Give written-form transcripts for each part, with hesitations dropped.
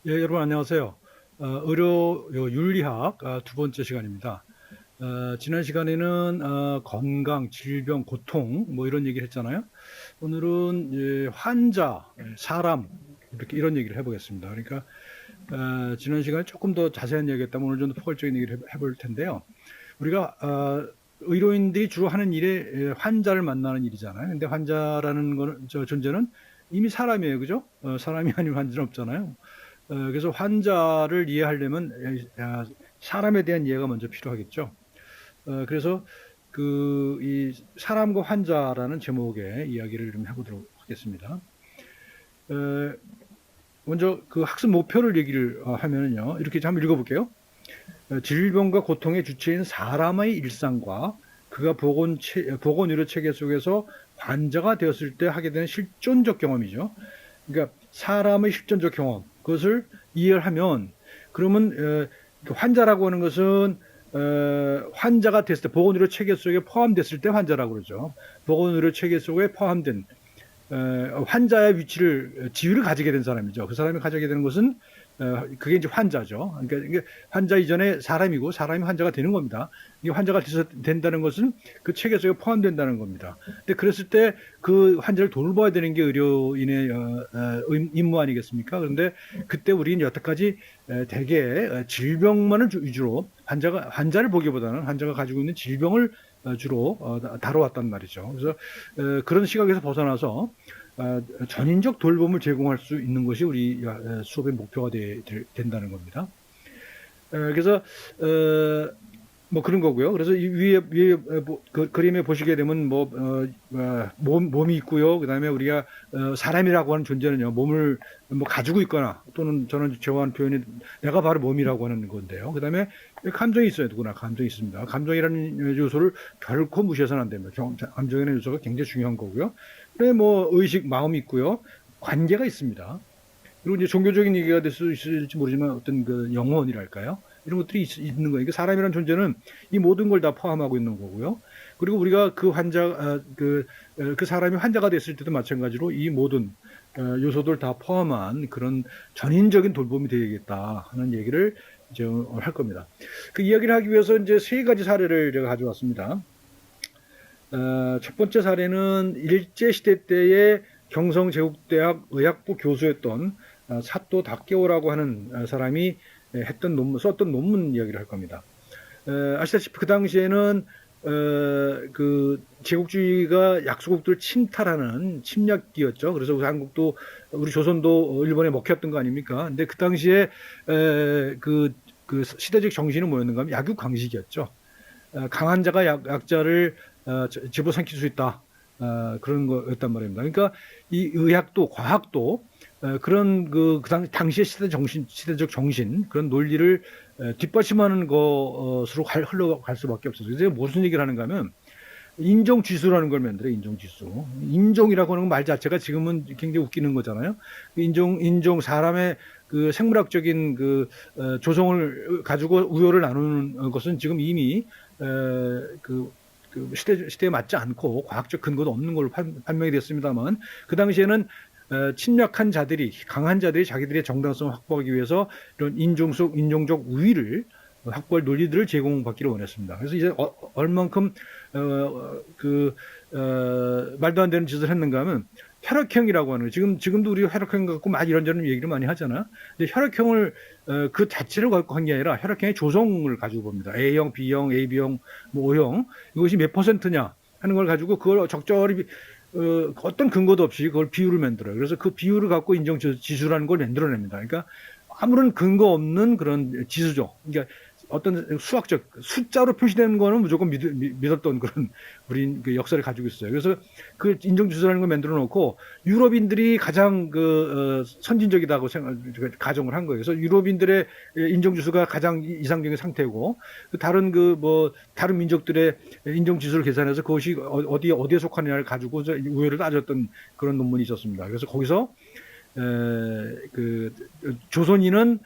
예, 여러분 안녕하세요. 의료 윤리학 두 번째 시간입니다. 지난 시간에는 건강, 질병, 고통 뭐 이런 얘기를 했잖아요. 오늘은 환자, 사람 이렇게 이런 얘기를 해보겠습니다. 그러니까 지난 시간에 조금 더 자세한 얘기했다면 오늘 좀 더 포괄적인 얘기를 해볼 텐데요. 우리가 의료인들이 주로 하는 일이 환자를 만나는 일이잖아요. 근데 환자라는 거는 저 존재는 이미 사람이에요, 그죠? 사람이 아닌 환자는 없잖아요. 그래서 환자를 이해하려면 사람에 대한 이해가 먼저 필요하겠죠. 그래서 이 사람과 환자라는 제목의 이야기를 좀 해보도록 하겠습니다. 먼저 그 학습 목표를 얘기를 하면은요, 이렇게 한번 읽어볼게요. 질병과 고통의 주체인 사람의 일상과 그가 보건 의료 체계 속에서 환자가 되었을 때 하게 되는 실존적 경험이죠. 그러니까 사람의 실존적 경험, 그것을 이해하면 그러면 그 환자라고 하는 것은 환자가 됐을 때 보건의료 체계 속에 포함됐을 때 환자라고 그러죠. 보건의료 체계 속에 포함된 환자의 위치를 지위를 가지게 된 사람이죠. 그 사람이 가지게 되는 것은 그게 이제 환자죠. 그러니까 이게 환자 이전에 사람이고 사람이 환자가 되는 겁니다. 이 환자가 된다는 것은 그 체계 속에 포함된다는 겁니다. 근데 그랬을 때 그 환자를 돌봐야 되는 게 의료인의 임무 아니겠습니까? 그런데 그때 우리는 여태까지 대개 질병만을 위주로 환자를 보기보다는 환자가 가지고 있는 질병을 주로 다뤄왔단 말이죠. 그래서 그런 시각에서 벗어나서 전인적 돌봄을 제공할 수 있는 것이 우리 수업의 목표가 된다는 겁니다. 그래서 뭐 그런 거고요. 그래서 이 위에 그림에 보시게 되면 몸이 있고요. 그다음에 우리가 사람이라고 하는 존재는요, 몸을 뭐 가지고 있거나 또는 저는 좋아하는 표현이 내가 바로 몸이라고 하는 건데요. 그다음에 감정이 있어요. 누구나 감정이 있습니다. 감정이라는 요소를 결코 무시해서는 안 됩니다. 감정이라는 요소가 굉장히 중요한 거고요. 그다음에 뭐 의식, 마음이 있고요. 관계가 있습니다. 그리고 이제 종교적인 얘기가 될 수 있을지 모르지만 어떤 그 영혼이랄까요? 이런 것들이 있는 거예요. 그 사람이라는 존재는 이 모든 걸 다 포함하고 있는 거고요. 그리고 우리가 그 사람이 환자가 됐을 때도 마찬가지로 이 모든 요소들 다 포함한 그런 전인적인 돌봄이 되겠다 하는 얘기를 이제 할 겁니다. 그 이야기를 하기 위해서 이제 세 가지 사례를 제가 가져왔습니다. 첫 번째 사례는 일제시대 때의 경성제국대학 의학부 교수였던 사또 다케오라고 하는 사람이 썼던 논문 이야기를 할 겁니다. 아시다시피 그 당시에는 그 제국주의가 약소국들을 침탈하는 침략기였죠. 그래서 우리 조선도 일본에 먹혔던 거 아닙니까? 근데 그 당시에 그 시대적 정신은 뭐였는가 하면 약육강식이었죠. 강한 자가 약자를 집어삼킬 수 있다. 그런 거였단 말입니다. 그러니까 이 의학도 과학도 그런 당시의 시대적 정신, 그런 논리를 뒷받침하는 것으로 흘러갈 수밖에 없었어요. 그래서 무슨 얘기를 하는가 하면 인종지수라는 걸 만들어요. 인종지수. 인종이라고 하는 말 자체가 지금은 굉장히 웃기는 거잖아요. 사람의 그 생물학적인 조성을 가지고 우열을 나누는 것은 지금 이미 시대에 맞지 않고 과학적 근거도 없는 걸로 판명이 됐습니다만, 그 당시에는 침략한 자들이, 강한 자들이 자기들의 정당성을 확보하기 위해서 이런 인종적 우위를 확보할 논리들을 제공받기를 원했습니다. 그래서 이제 얼만큼 말도 안 되는 짓을 했는가 하면 혈액형이라고 하는 거예요. 지금도 우리가 혈액형 갖고 막 이런저런 얘기를 많이 하잖아요. 근데 혈액형을 그 자체를 갖고 한 게 아니라 혈액형의 조성을 가지고 봅니다. A형, B형, AB형, 뭐 O형, 이것이 몇 퍼센트냐 하는 걸 가지고 그걸 적절히 어떤 근거도 없이 그걸 비율을 만들어요. 그래서 그 비율을 갖고 인정지수라는 걸 만들어냅니다. 그러니까 아무런 근거 없는 그런 지수죠. 그러니까 어떤 수학적 숫자로 표시되는 거는 무조건 믿었던 그런 우리 그 역사를 가지고 있어요. 그래서 그 인정지수라는 걸 만들어 놓고 유럽인들이 가장 선진적이다고 가정을 한 거예요. 그래서 유럽인들의 인정지수가 가장 이상적인 상태고 다른 민족들의 인정지수를 계산해서 그것이 어디에 속하느냐를 가지고 우열을 따졌던 그런 논문이 있었습니다. 그래서 거기서 조선인은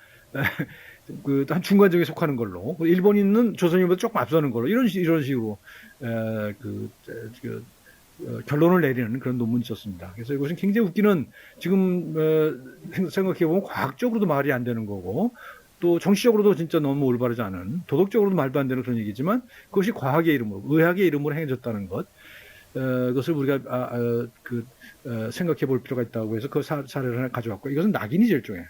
한 중간적에 속하는 걸로, 일본인은 조선인보다 조금 앞서는 걸로, 이런 식으로 결론을 내리는 그런 논문이 있었습니다. 그래서 이것은 굉장히 웃기는, 지금 생각해보면 과학적으로도 말이 안 되는 거고, 또 정치적으로도 진짜 너무 올바르지 않은, 도덕적으로도 말도 안 되는 그런 얘기지만, 그것이 과학의 이름으로, 의학의 이름으로 행해졌다는 것, 그것을 우리가 생각해 볼 필요가 있다고 해서 그 사례를 하나 가져왔고, 이것은 낙인이죠, 일종의.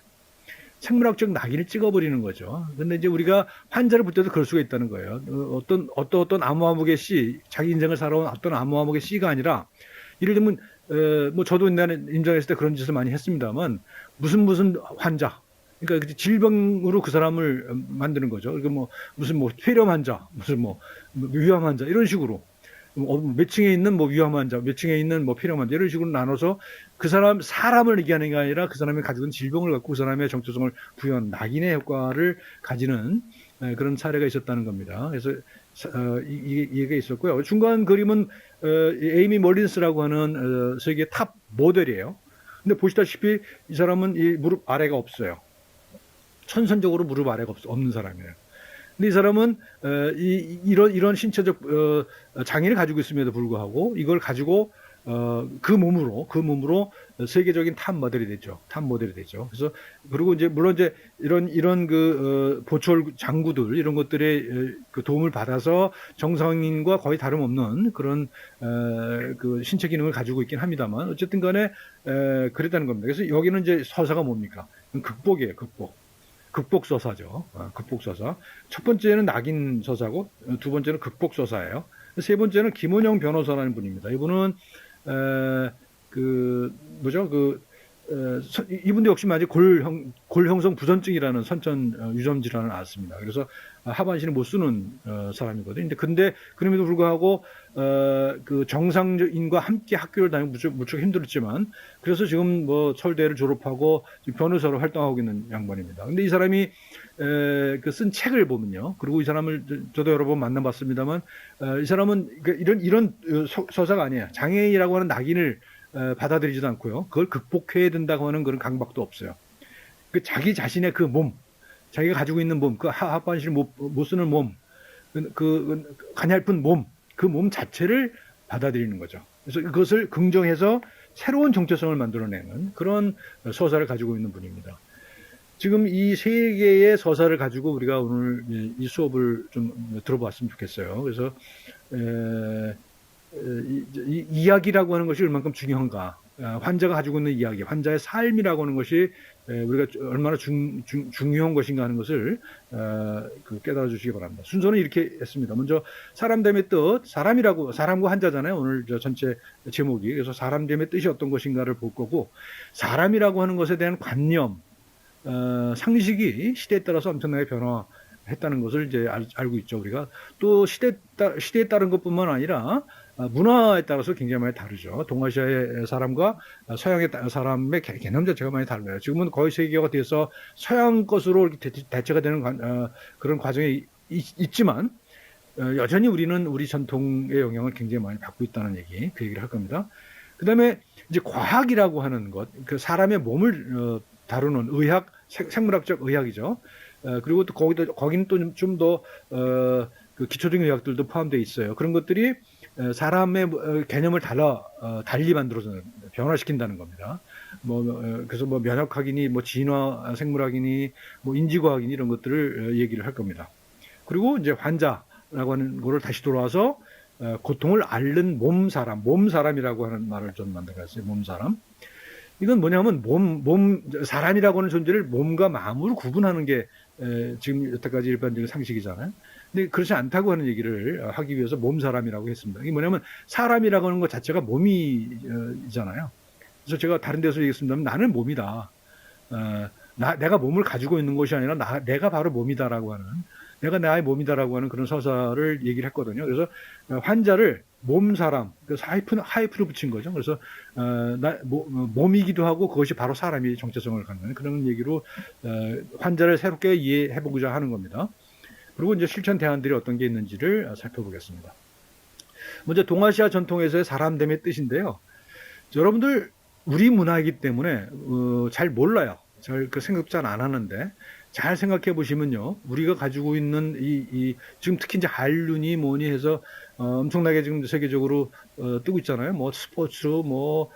생물학적 낙인을 찍어버리는 거죠. 근데 이제 우리가 환자를 볼 때도 그럴 수가 있다는 거예요. 어떤 아무아무개 씨, 자기 인생을 살아온 어떤 아무아무개 씨가 아니라, 예를 들면, 뭐 저도 옛날에 임장했을 때 그런 짓을 많이 했습니다만, 무슨 환자, 그러니까 질병으로 그 사람을 만드는 거죠. 그러니까 뭐 무슨 뭐 폐렴 환자, 무슨 뭐 위암 환자 이런 식으로 몇 층에 있는 뭐 위암 환자, 몇 층에 있는 뭐 폐렴 환자 이런 식으로 나눠서 그 사람을 얘기하는 게 아니라 그 사람이 가지고 있는 질병을 갖고 그 사람의 정체성을 부여한 낙인의 효과를 가지는 그런 사례가 있었다는 겁니다. 그래서 이게 있었고요. 중간 그림은 에이미 멀린스라고 하는 세계 탑 모델이에요. 근데 보시다시피 이 사람은 이 무릎 아래가 없어요. 천선적으로 무릎 아래가 없는 사람이에요. 근데 이 사람은 이런 신체적 장애를 가지고 있음에도 불구하고 이걸 가지고 그 몸으로 세계적인 탑 모델이 되죠. 탑 모델이 되죠. 그래서 그리고 이제 물론 이제 이런 보철 장구들 이런 것들의 그 도움을 받아서 정상인과 거의 다름없는 그런 그 신체 기능을 가지고 있긴 합니다만 어쨌든 간에 그랬다는 겁니다. 그래서 여기는 이제 서사가 뭡니까? 극복이에요. 극복 서사죠. 극복 서사. 첫 번째는 낙인 서사고 두 번째는 극복 서사예요. 세 번째는 김원영 변호사라는 분입니다. 이분은 이분도 역시 마치 골형성 부전증이라는 선천 유전 질환을 앓았습니다. 그래서 하반신을 못 쓰는 사람이거든요. 근데 그럼에도 불구하고 그 정상인과 함께 학교를 다니고 무척 힘들었지만 그래서 지금 뭐 서울대를 졸업하고 변호사로 활동하고 있는 양반입니다. 근데 이 사람이 그 쓴 책을 보면요. 그리고 이 사람을 저도 여러 번 만나봤습니다만 이 사람은 이런 서사가 아니에요. 장애인이라고 하는 낙인을 받아들이지도 않고요. 그걸 극복해야 된다고 하는 그런 강박도 없어요. 그 자기 자신의 그 몸, 자기가 가지고 있는 몸, 그 하반신을 못 쓰는 몸, 그 가냘픈 몸, 그 몸 자체를 받아들이는 거죠. 그래서 그것을 긍정해서 새로운 정체성을 만들어내는 그런 서사를 가지고 있는 분입니다. 지금 이 세 개의 서사를 가지고 우리가 오늘 이 수업을 좀 들어봤으면 좋겠어요. 그래서 이야기라고 하는 것이 얼만큼 중요한가. 환자가 가지고 있는 이야기, 환자의 삶이라고 하는 것이 우리가 얼마나 중요한 것인가 하는 것을 깨달아 주시기 바랍니다. 순서는 이렇게 했습니다. 먼저 사람됨의 뜻, 사람과 환자잖아요. 오늘 전체 제목이. 그래서 사람됨의 뜻이 어떤 것인가를 볼 거고, 사람이라고 하는 것에 대한 관념, 상식이 시대에 따라서 엄청나게 변화했다는 것을 이제 알고 있죠. 우리가 또 시대에 따른 것뿐만 아니라 문화에 따라서 굉장히 많이 다르죠. 동아시아의 사람과 서양의 사람의 개념 자체가 많이 달라요. 지금은 거의 세계화가 돼서 서양 것으로 이렇게 대체가 되는 그런 과정이 있지만 여전히 우리는 우리 전통의 영향을 굉장히 많이 받고 있다는 그 얘기를 할 겁니다. 그 다음에 이제 과학이라고 하는 것, 그 사람의 몸을 다루는 의학, 생물학적 의학이죠. 그리고 또 거기는 또 좀 더 그 기초적인 의학들도 포함되어 있어요. 그런 것들이 사람의 개념을 달리 만들어서 변화시킨다는 겁니다. 그래서 면역학이니, 진화 생물학이니, 인지과학이니 이런 것들을 얘기를 할 겁니다. 그리고 이제 환자라고 하는 거를 다시 돌아와서 고통을 앓는 몸사람이라고 하는 말을 좀 만들었어요. 몸사람. 이건 뭐냐면 사람이라고 하는 존재를 몸과 마음으로 구분하는 게 지금 여태까지 일반적인 상식이잖아요. 근데 그렇지 않다고 하는 얘기를 하기 위해서 몸사람이라고 했습니다. 이게 뭐냐면 사람이라고 하는 것 자체가 몸이잖아요. 그래서 제가 다른 데서 얘기했습니다만 나는 몸이다. 내가 몸을 가지고 있는 것이 아니라 내가 바로 몸이다라고 하는, 내가 나의 몸이다라고 하는 그런 서사를 얘기를 했거든요. 그래서 환자를 몸사람, 그래서 하이프를 붙인 거죠. 그래서 몸이기도 하고 그것이 바로 사람이 정체성을 갖는 그런 얘기로 환자를 새롭게 이해해보고자 하는 겁니다. 그리고 이제 실천 대안들이 어떤 게 있는지를 살펴보겠습니다. 먼저 동아시아 전통에서의 사람됨의 뜻인데요. 여러분들 우리 문화이기 때문에 잘 몰라요. 잘 그 생각 잘 안 하는데 잘 생각해 보시면요. 우리가 가지고 있는 지금 특히 이제 한륜이 뭐니 해서 엄청나게 지금 세계적으로 뜨고 있잖아요. 뭐 스포츠, 뭐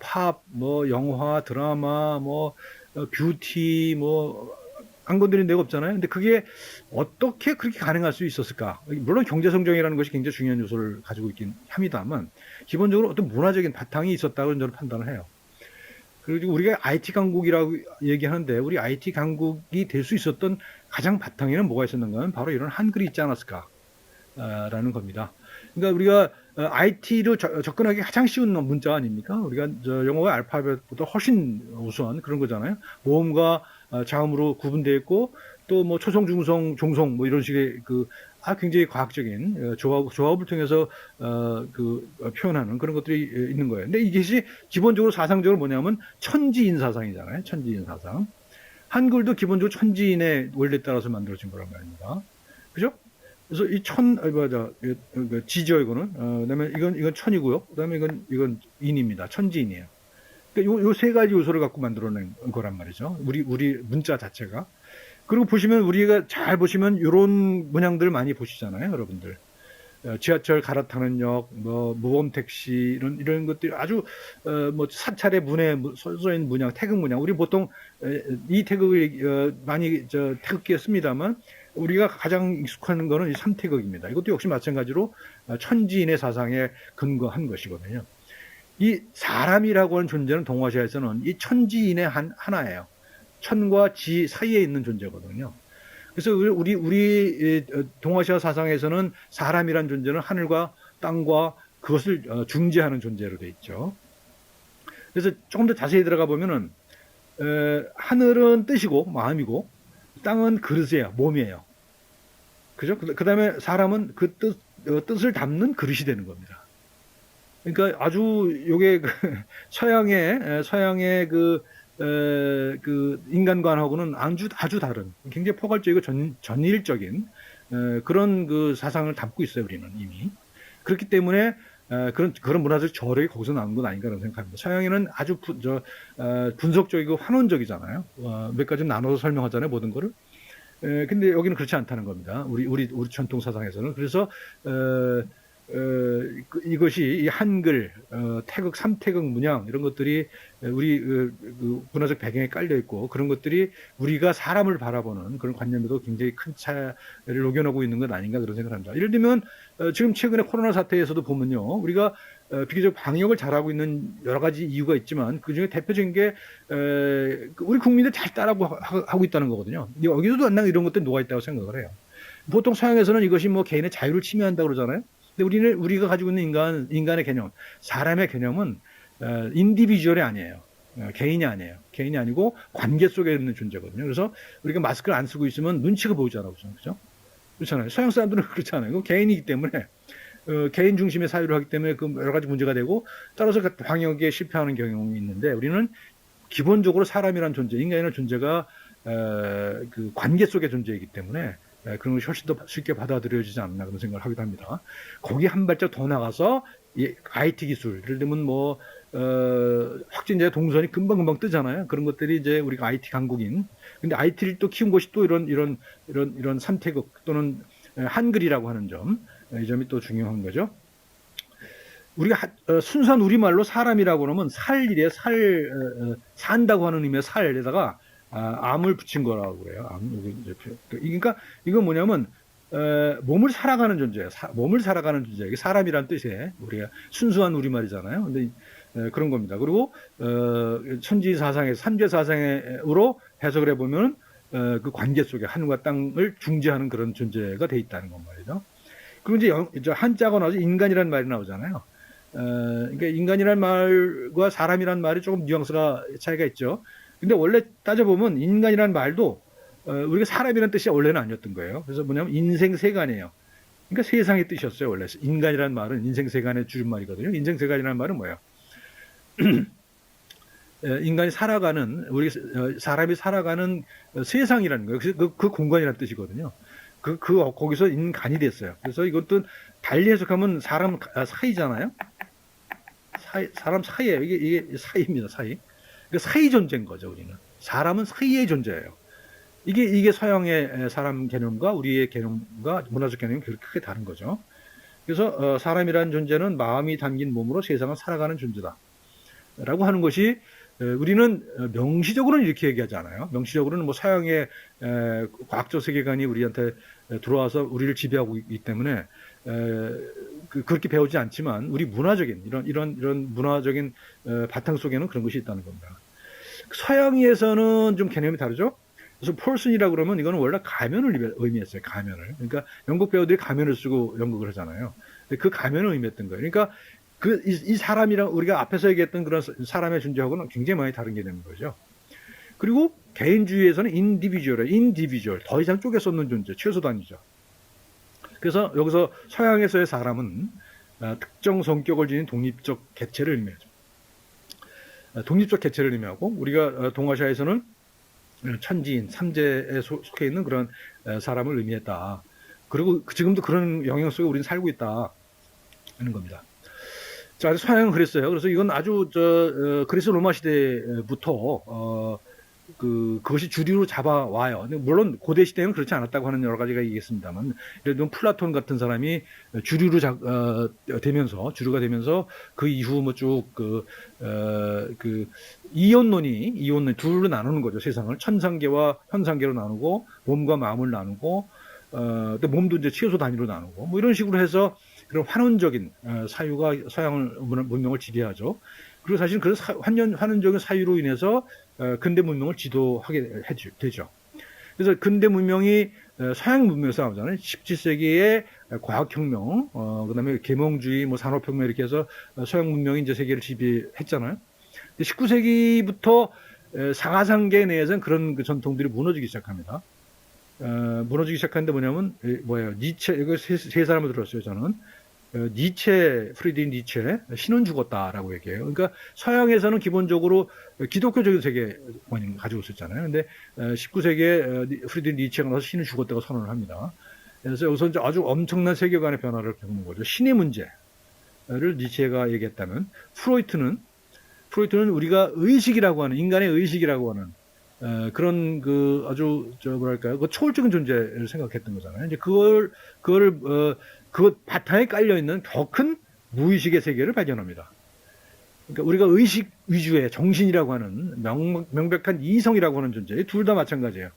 팝, 뭐 영화, 드라마, 뭐 뷰티, 뭐 안 건드린 데가 없잖아요. 근데 그게 어떻게 그렇게 가능할 수 있었을까? 물론 경제 성장이라는 것이 굉장히 중요한 요소를 가지고 있긴 합니다만 기본적으로 어떤 문화적인 바탕이 있었다고 저는 판단을 해요. 그리고 우리가 IT 강국이라고 얘기하는데 우리 IT 강국이 될 수 있었던 가장 바탕에는 뭐가 있었는가 하면 바로 이런 한글이 있지 않았을까라는 겁니다. 그러니까 우리가 IT로 접근하기 가장 쉬운 문자 아닙니까? 우리가 영어의 알파벳보다 훨씬 우수한 그런 거잖아요. 모음과 자음으로 구분되어 있고 또 뭐 초성, 중성, 종성 뭐 이런 식의 굉장히 과학적인 조합을 통해서 표현하는 그런 것들이 있는 거예요. 근데 이것이 기본적으로 사상적으로 뭐냐면 천지인 사상이잖아요. 천지인 사상. 한글도 기본적으로 천지인의 원리에 따라서 만들어진 거란 말입니다. 그죠? 그래서 지죠, 이거는. 그다음에 이건 천이고요. 그다음에 이건 인입니다. 천지인이에요. 그러니까 요 세 가지 요소를 갖고 만들어낸 거란 말이죠. 우리 문자 자체가. 그리고 보시면 우리가 잘 보시면 이런 문양들 많이 보시잖아요, 여러분들. 지하철 갈아타는 역, 뭐 모범 택시 이런 것들이 아주 뭐 사찰의 문에 써 있는 문양, 태극 문양. 우리 보통 이 태극을 많이 태극기에 씁니다만 우리가 가장 익숙한 거는 이 삼태극입니다. 이것도 역시 마찬가지로 천지인의 사상에 근거한 것이거든요. 이 사람이라고 하는 존재는 동아시아에서는 이 천지인의 하나예요. 천과 지 사이에 있는 존재거든요. 그래서 우리 동아시아 사상에서는 사람이란 존재는 하늘과 땅과 그것을 중재하는 존재로 돼 있죠. 그래서 조금 더 자세히 들어가 보면은 하늘은 뜻이고 마음이고 땅은 그릇이에요, 몸이에요. 그죠? 그 다음에 사람은 그 뜻을 담는 그릇이 되는 겁니다. 그러니까 아주 요게 서양의 인간관하고는 아주 다른 굉장히 포괄적이고 전일적인 그런 사상을 담고 있어요, 우리는 이미. 그렇기 때문에 그런 문화적 저력이 거기서 나온 건 아닌가라는 생각합니다. 서양에는 아주 분석적이고 환원적이잖아요. 몇 가지 나눠서 설명하잖아요, 모든 거를. 근데 여기는 그렇지 않다는 겁니다. 우리 전통 사상에서는. 그래서 이것이 이 한글, 태극, 삼태극 문양 이런 것들이 우리 문화적 배경에 깔려 있고 그런 것들이 우리가 사람을 바라보는 그런 관념에도 굉장히 큰 차이를 녹여내고 있는 것 아닌가 그런 생각을 합니다. 예를 들면 지금 최근에 코로나 사태에서도 보면요, 우리가 비교적 방역을 잘하고 있는 여러 가지 이유가 있지만 그 중에 대표적인 게 우리 국민들 잘 따라하고 있다는 거거든요. 여기서도 안 이런 것들이 녹아 있다고 생각을 해요. 보통 서양에서는 이것이 뭐 개인의 자유를 침해한다고 그러잖아요. 근데 우리가 가지고 있는 인간의 개념, 사람의 개념은 인디비주얼이 아니에요. 개인이 아니에요. 개인이 아니고 관계 속에 있는 존재거든요. 그래서 우리가 마스크를 안 쓰고 있으면 눈치가 보이잖아요. 그죠? 그렇잖아요. 서양 사람들은 그렇잖아요. 그 개인이기 때문에 개인 중심의 사유를 하기 때문에 그 여러 가지 문제가 되고 따라서 방역에 실패하는 경향이 있는데 우리는 기본적으로 사람이란 존재, 인간이라는 존재가 그 관계 속의 존재이기 때문에 그런 것이 훨씬 더 쉽게 받아들여지지 않나 그런 생각을 하기도 합니다. 거기 한 발짝 더 나가서 이 IT 기술, 예를 들면 뭐 확진자 동선이 금방금방 뜨잖아요. 그런 것들이 이제 우리가 IT 강국인. 근데 IT를 또 키운 것이 또 이런 삼태극 또는 한글이라고 하는 점, 이 점이 또 중요한 거죠. 우리가 순수한 우리말로 사람이라고 그러면 살이래, 산다고 하는 의미의 살에다가 암을 붙인 거라고 그래요. 그러니까 이건 뭐냐면 몸을 살아가는 존재예요. 몸을 살아가는 존재. 이게 사람이란 뜻이에요. 우리가 순수한 우리말이잖아요. 근데 그런 겁니다. 그리고 천지 사상에서 삼재 사상으로 해석을 해보면 그 관계 속에 하늘과 땅을 중재하는 그런 존재가 돼 있다는 것 말이죠. 그리고 이제 한자가 나오죠. 인간이라는 말이 나오잖아요. 그러니까 인간이란 말과 사람이란 말이 조금 뉘앙스가 차이가 있죠. 근데 원래 따져보면 인간이란 말도 우리가 사람이라는 뜻이 원래는 아니었던 거예요. 그래서 뭐냐면 인생세간이에요. 그러니까 세상의 뜻이었어요. 원래 인간이란 말은 인생세간의 줄임말이거든요. 인생세간이라는 말은 뭐예요? 인간이 살아가는 사람이 살아가는 세상이라는 거예요. 그 공간이라는 뜻이거든요. 거기서 인간이 됐어요. 그래서 이것도 달리 해석하면 사람 사이잖아요. 사람 사이예요. 이게 사이입니다. 사이. 그러니까 사이 존재인 거죠, 우리는. 사람은 사이의 존재예요. 이게 서양의 사람 개념과 우리의 개념과 문화적 개념이 그렇게 크게 다른 거죠. 그래서 사람이라는 존재는 마음이 담긴 몸으로 세상을 살아가는 존재다. 라고 하는 것이 우리는 명시적으로는 이렇게 얘기하지 않아요. 명시적으로는 뭐 서양의 과학적 세계관이 우리한테 들어와서 우리를 지배하고 있기 때문에 그렇게 배우지 않지만 우리 문화적인 이런 문화적인 바탕 속에는 그런 것이 있다는 겁니다. 서양에서는 좀 개념이 다르죠. 그래서 폴슨이라고 그러면 이거는 원래 가면을 의미했어요. 가면을. 그러니까 영국 배우들이 가면을 쓰고 연극을 하잖아요. 근데 그 가면을 의미했던 거예요. 그러니까 이 사람이랑 우리가 앞에서 얘기했던 그런 사람의 존재하고는 굉장히 많이 다른 개념인 거죠. 그리고 개인주의에서는 인디비주얼, 더 이상 쪼개서 없는 존재, 최소 단위죠. 그래서 여기서 서양에서의 사람은 특정 성격을 지닌 독립적 개체를 의미하죠. 독립적 개체를 의미하고 우리가 동아시아에서는 천지인, 삼재에 속해 있는 그런 사람을 의미했다. 그리고 지금도 그런 영향 속에 우리는 살고 있다 하는 겁니다. 자, 서양은 그랬어요. 그래서 이건 아주 그리스 로마 시대부터 그것이 주류로 잡아와요. 물론 고대 시대는 그렇지 않았다고 하는 여러 가지가 있겠습니다만, 예를 들면 플라톤 같은 사람이 주류가 되면서 그 이후 뭐 쭉 이원론이 둘로 나누는 거죠. 세상을 천상계와 현상계로 나누고 몸과 마음을 나누고 또 몸도 이제 최소 단위로 나누고 뭐 이런 식으로 해서 그런 환원적인 사유가 서양 문명을 지배하죠. 그리고 사실 그 환원적인 사유로 인해서 근대 문명을 지도하게 되죠. 그래서 근대 문명이 서양 문명에서 나오잖아요. 17세기에 과학혁명, 그다음에 계몽주의, 뭐 산업혁명 이렇게 해서 서양 문명이 이제 세계를 지배했잖아요. 19세기부터 상하상계 내에서는 그런 그 전통들이 무너지기 시작합니다. 무너지기 시작하는데 뭐예요? 니체, 이거 세 사람을 들었어요, 저는. 프리드리히 니체, 신은 죽었다라고 얘기해요. 그러니까 서양에서는 기본적으로 기독교적인 세계관을 가지고 있었잖아요. 근데 19세기에 프리드리히 니체가 나서 신은 죽었다고 선언을 합니다. 그래서 여기서 이제 아주 엄청난 세계관의 변화를 겪는 거죠. 신의 문제를 니체가 얘기했다면, 프로이트는 우리가 의식이라고 하는, 인간의 의식이라고 하는 그런 아주 그 초월적인 존재를 생각했던 거잖아요. 이제 그 바탕에 깔려 있는 더 큰 무의식의 세계를 발견합니다. 그러니까 우리가 의식 위주의 정신이라고 하는 명백한 이성이라고 하는 존재, 둘 다 마찬가지예요.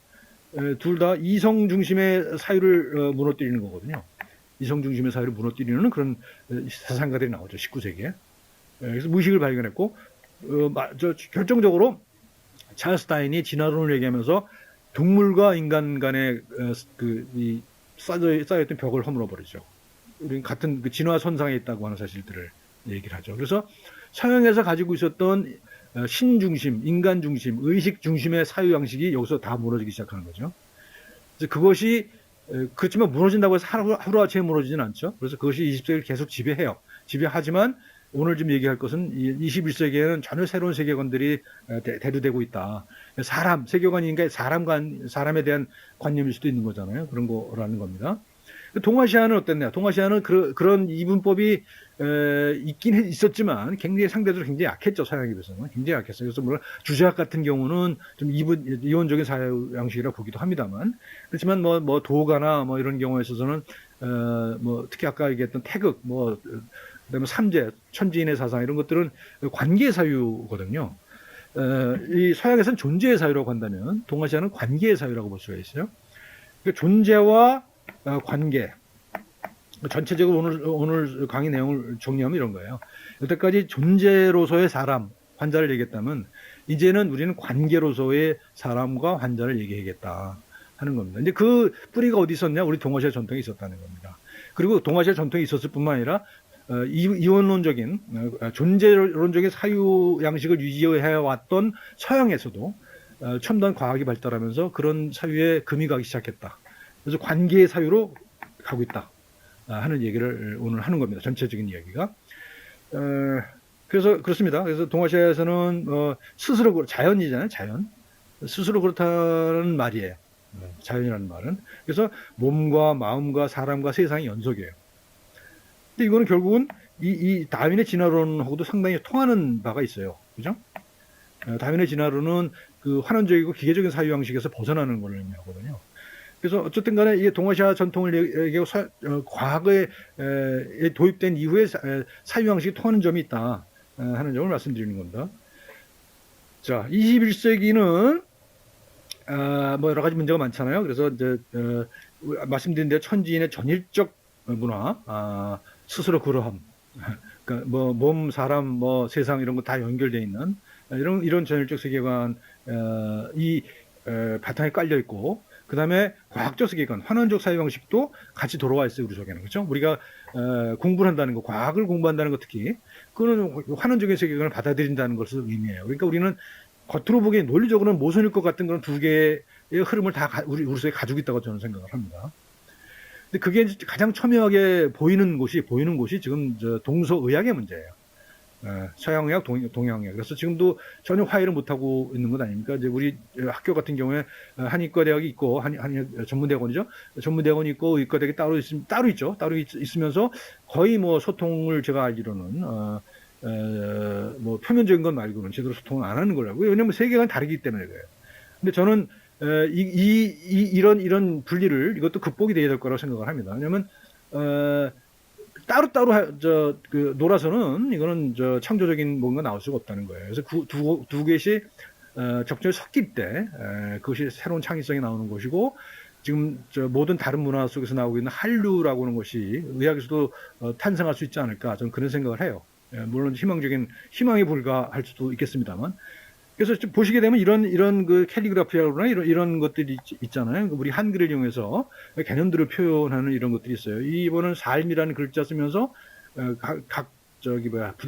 둘 다 이성 중심의 사유를 무너뜨리는 거거든요. 이성 중심의 사유를 무너뜨리는 그런 사상가들이 나오죠. 19세기에. 그래서 무의식을 발견했고, 결정적으로 찰스 다윈이 진화론을 얘기하면서 동물과 인간 간의 쌓여있던 벽을 허물어버리죠. 우리는 같은 그 진화 선상에 있다고 하는 사실들을 얘기를 하죠. 그래서 서양에서 가지고 있었던 신 중심, 인간 중심, 의식 중심의 사유 양식이 여기서 다 무너지기 시작하는 거죠. 그래서 그것이 그렇지만 무너진다고 해서 하루아침에 무너지진 않죠. 그래서 그것이 20세기를 계속 지배해요. 지배하지만 오늘 좀 얘기할 것은 21세기에는 전혀 새로운 세계관들이 대두되고 있다. 세계관이니까 사람에 대한 관념일 수도 있는 거잖아요. 그런 거라는 겁니다. 동아시아는 어땠나요? 동아시아는 그런 이분법이 있긴 있었지만 굉장히 상대적으로 굉장히 약했죠. 서양에 비해서는 굉장히 약했어요. 그래서 물론 주제학 같은 경우는 좀 이원적인 사유 양식이라 보기도 합니다만, 그렇지만 뭐 도가나 뭐 이런 경우에 있어서는 뭐 특히 아까 얘기했던 태극, 그다음에 삼재, 천지인의 사상 이런 것들은 관계 사유거든요. 이 서양에서는 존재의 사유라고 한다면 동아시아는 관계의 사유라고 볼 수가 있어요. 그러니까 존재와 관계. 전체적으로 오늘 강의 내용을 정리하면 이런 거예요. 여태까지 존재로서의 사람, 환자를 얘기했다면 이제는 우리는 관계로서의 사람과 환자를 얘기하겠다 하는 겁니다. 근데 그 뿌리가 어디 있었냐? 우리 동아시아 전통이 있었다는 겁니다. 그리고 동아시아 전통이 있었을 뿐만 아니라 이원론적인 존재론적인 사유 양식을 유지해 왔던 서양에서도 첨단 과학이 발달하면서 그런 사유에 금이 가기 시작했다. 그래서 관계의 사유로 가고 있다 하는 얘기를 오늘 하는 겁니다. 전체적인 이야기가. 그래서 그렇습니다. 그래서 동아시아에서는 스스로 자연이잖아요. 자연. 스스로 그렇다는 말이에요. 자연이라는 말은. 그래서 몸과 마음과 사람과 세상의 연속이에요. 근데 이거는 결국은 이 다윈의 진화론하고도 상당히 통하는 바가 있어요. 그죠? 다윈의 진화론은 그 환원적이고 기계적인 사유 방식에서 벗어나는 걸 의미하거든요. 그래서 어쨌든 간에 이게 동아시아 전통을 얘기하고 과거에 도입된 이후에 사유 방식이 통하는 점이 있다 하는 점을 말씀드리는 겁니다. 자, 21세기는 뭐 여러 가지 문제가 많잖아요. 그래서 이제 말씀드린 대로 천지인의 전일적 문화, 스스로 그러함, 그러니까 뭐 몸, 사람, 뭐 세상 이런 거 다 연결되어 있는 이런 전일적 세계관 이 바탕에 깔려 있고, 그 다음에 과학적 세계관, 환원적 사회 방식도 같이 돌아와 있어요, 우리 속에는. 그렇죠? 우리가 공부를 한다는 거, 과학을 공부한다는 거 특히 그거는 환원적인 세계관을 받아들인다는 것을 의미해요. 그러니까 우리는 겉으로 보기에 논리적으로는 모순일 것 같은 그런 두 개의 흐름을 다 우리 속에 가지고 있다고 저는 생각을 합니다. 근데 그게 가장 첨예하게 보이는 곳이 지금 동서의학의 문제예요. 서양의학, 동양의학. 그래서 지금도 전혀 화해를 못하고 있는 것 아닙니까? 이제 우리 학교 같은 경우에 한의과대학이 있고, 한의학 전문대학원이죠. 전문대학원이 있고, 의과대학이 따로 있죠. 따로 있으면서 거의 뭐 소통을 제가 알기로는, 뭐 표면적인 건 말고는 제대로 소통을 안 하는 걸로 알고, 왜냐면 세계관이 다르기 때문에 그래요. 근데 저는, 이런 분리를 이것도 극복이 돼야 될 거라고 생각을 합니다. 왜냐면, 따로따로 놀아서는 이거는 창조적인 뭔가 나올 수가 없다는 거예요. 그래서 두 개씩 적절히 섞일 때 그것이 새로운 창의성이 나오는 것이고, 지금 모든 다른 문화 속에서 나오고 있는 한류라고 하는 것이 의학에서도 탄생할 수 있지 않을까, 저는 그런 생각을 해요. 물론 희망에 불과할 수도 있겠습니다만. 그래서 좀 보시게 되면 이런 그 캘리그라피아나 이런 것들이 있잖아요. 우리 한글을 이용해서 개념들을 표현하는 이런 것들이 있어요. 이번은 삶이라는 글자 쓰면서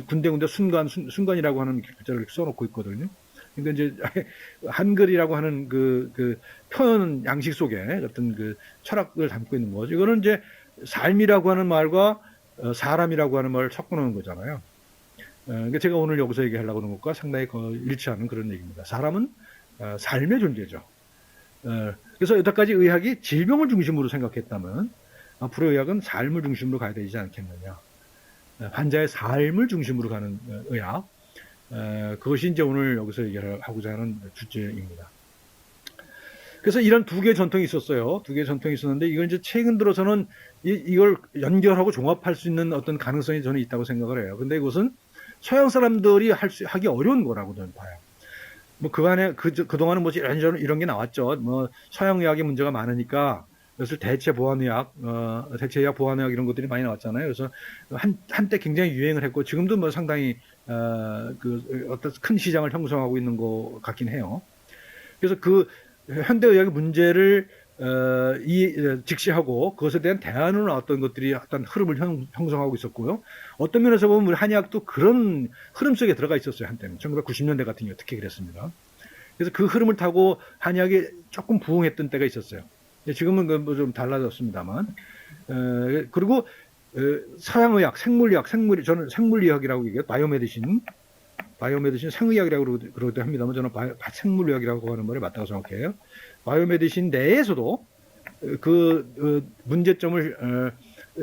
군데군데 순간이라고 하는 글자를 써놓고 있거든요. 그러니까 이제 한글이라고 하는 그 표현 양식 속에 어떤 그 철학을 담고 있는 거죠. 이거는 이제 삶이라고 하는 말과 사람이라고 하는 말을 섞어놓은 거잖아요. 그러니까 제가 오늘 여기서 얘기하려고 하는 것과 상당히 일치하는 그런 얘기입니다. 사람은 삶의 존재죠. 그래서 여태까지 의학이 질병을 중심으로 생각했다면 앞으로 의학은 삶을 중심으로 가야 되지 않겠느냐. 환자의 삶을 중심으로 가는 의학. 그것이 이제 오늘 여기서 얘기하고자 하는 주제입니다. 그래서 이런 두 개의 전통이 있었어요. 두 개의 전통이 있었는데 이건 이제 최근 들어서는 이걸 연결하고 종합할 수 있는 어떤 가능성이 저는 있다고 생각을 해요. 근데 이것은 서양 사람들이 하기 어려운 거라고 저는 봐요. 뭐 그간에 그동안은 뭐 이런 게 나왔죠. 뭐 서양 의학의 문제가 많으니까 그래서 대체 의학 보완의학 이런 것들이 많이 나왔잖아요. 그래서 한때 굉장히 유행을 했고 지금도 뭐 상당히 어떤 큰 시장을 형성하고 있는 것 같긴 해요. 그래서 그 현대 의학의 문제를 직시하고 그것에 대한 대안을 어떤 것들이 어떤 흐름을 형성하고 있었고요. 어떤 면에서 보면 우리 한의학도 그런 흐름 속에 들어가 있었어요. 한때는 1990년대 같은 경우 특히 그랬습니다. 그래서 그 흐름을 타고 한의학이 조금 부흥했던 때가 있었어요. 지금은 뭐 좀 달라졌습니다만. 그리고 서양의학, 저는 생물의학이라고 얘기해요. 바이오메디신 생의학이라고 그러기도 합니다만 저는 생물의학이라고 하는 말이 맞다고 생각해요. 바이오메디신 내에서도 그 문제점을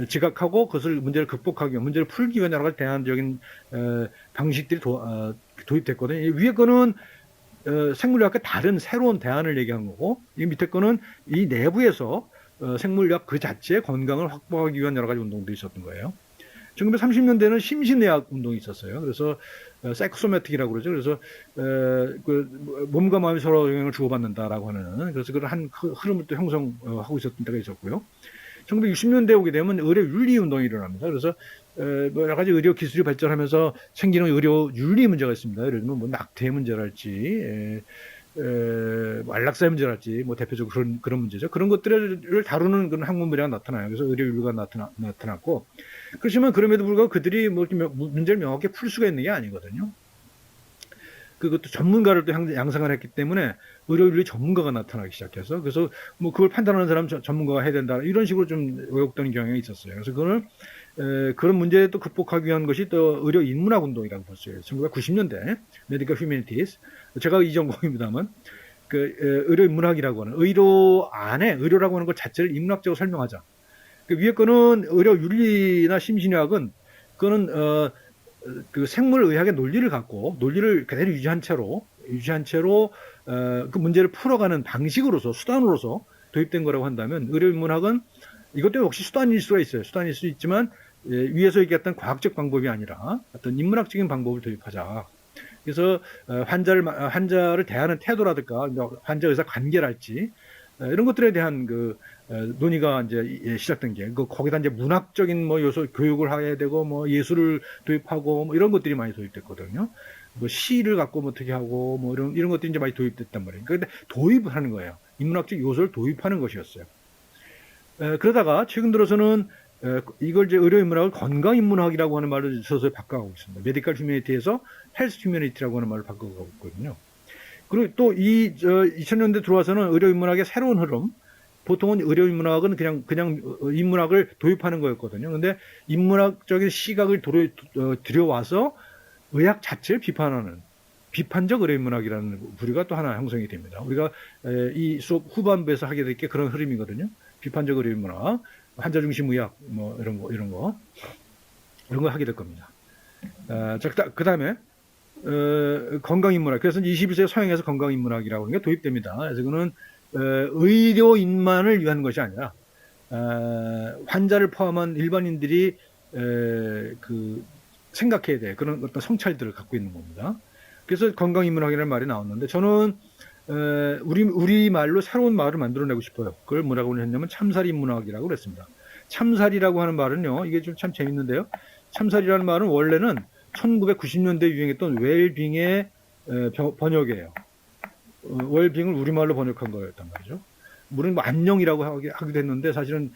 지각하고 문제를 극복하기 위한, 문제를 풀기 위한 여러 가지 대안적인 방식들이 도입됐거든요. 위에 거는 생물의학과 다른 새로운 대안을 얘기한 거고, 이 밑에 거는 이 내부에서 생물의학 그 자체의 건강을 확보하기 위한 여러 가지 운동도 있었던 거예요. 1930년대는 심신의학 운동이 있었어요. 그래서 사이코소매틱이라고 그러죠. 그래서 몸과 마음이 서로 영향을 주고받는다라고 하는, 그래서 그런 한 흐름을 또 형성하고 있었던 때가 있었고요. 1960년대에 오게 되면 의료 윤리 운동이 일어납니다. 그래서 뭐 여러 가지 의료 기술이 발전하면서 생기는 의료 윤리 문제가 있습니다. 예를 들면 뭐 낙태 문제랄지 안락사의 문제랄지 뭐 대표적으로 그런 문제죠. 그런 것들을 다루는 그런 학문 분야가 나타나요. 그래서 의료 윤리가 나타났고, 그렇지만 그럼에도 불구하고 그들이 뭐 문제를 명확히 풀 수가 있는 게 아니거든요. 그것도 전문가를 또 양성을 했기 때문에 의료윤리 전문가가 나타나기 시작해서, 그래서 뭐 그걸 판단하는 사람 전문가가 해야 된다 이런 식으로 좀 왜곡되는 경향이 있었어요. 그래서 그런 문제를 또 극복하기 위한 것이 또 의료 인문학 운동이라고 볼 수 있어요. 1990년대 메디컬 휴머니티스, 제가 이 전공입니다만 의료 인문학이라고 하는, 의료라고 하는 것 자체를 인문학적으로 설명하자. 그 위에 거는 의료 윤리나 심신의학은 그거는 그 생물의학의 논리를 그대로 유지한 채로 유지한 채로 그 문제를 풀어가는 방식으로서 수단으로서 도입된 거라고 한다면 의료인문학은 이것도 역시 수단일 수가 있어요. 수단일 수 있지만 위에서 얘기했던 과학적 방법이 아니라 어떤 인문학적인 방법을 도입하자. 그래서 환자를 대하는 태도라든가 환자 의사 관계랄지 이런 것들에 대한 그 논의가 이제 시작된 게 거기다 이제 문학적인 뭐 요소 교육을 해야 되고 뭐 예술을 도입하고 뭐 이런 것들이 많이 도입됐거든요. 뭐 시를 갖고 뭐 어떻게 하고 뭐 이런 것들이 이제 많이 도입됐단 말이에요. 그런데 도입을 하는 거예요. 인문학적 요소를 도입하는 것이었어요. 그러다가 최근 들어서는 이걸 이제 의료인문학을 건강인문학이라고 하는 말을 서서히 바꿔가고 있습니다. 메디컬 휴머니티에서 헬스 휴머니티라고 하는 말을 바꿔가고 있거든요. 그리고 또 2000년대 들어와서는 의료인문학의 새로운 흐름, 보통은 의료인문학은 그냥 인문학을 도입하는 거였거든요. 근데 인문학적인 시각을 들여와서 의학 자체를 비판하는 비판적 의료인문학이라는 부류가 또 하나 형성이 됩니다. 우리가 이 수업 후반부에서 하게 될 게 그런 흐름이거든요. 비판적 의료인문학, 환자 중심 의학, 뭐 이런 거 하게 될 겁니다. 그 다음에 건강인문학. 그래서 21세기 서양에서 건강인문학이라고 하는 게 도입됩니다. 그래서 그거는 의료인만을 위한 것이 아니라 환자를 포함한 일반인들이 생각해야 될 그런 어떤 성찰들을 갖고 있는 겁니다. 그래서 건강인문학이라는 말이 나왔는데 저는 우리 말로 새로운 말을 만들어내고 싶어요. 그걸 뭐라고 했냐면 참살인문학이라고 그랬습니다. 참살이라고 하는 말은요, 이게 좀 참 재밌는데요. 참살이라는 말은 원래는 1990년대에 유행했던 웰빙의 번역이에요. 웰빙을 우리말로 번역한 거였단 말이죠. 물론 뭐 안녕이라고 하기도 했는데 사실은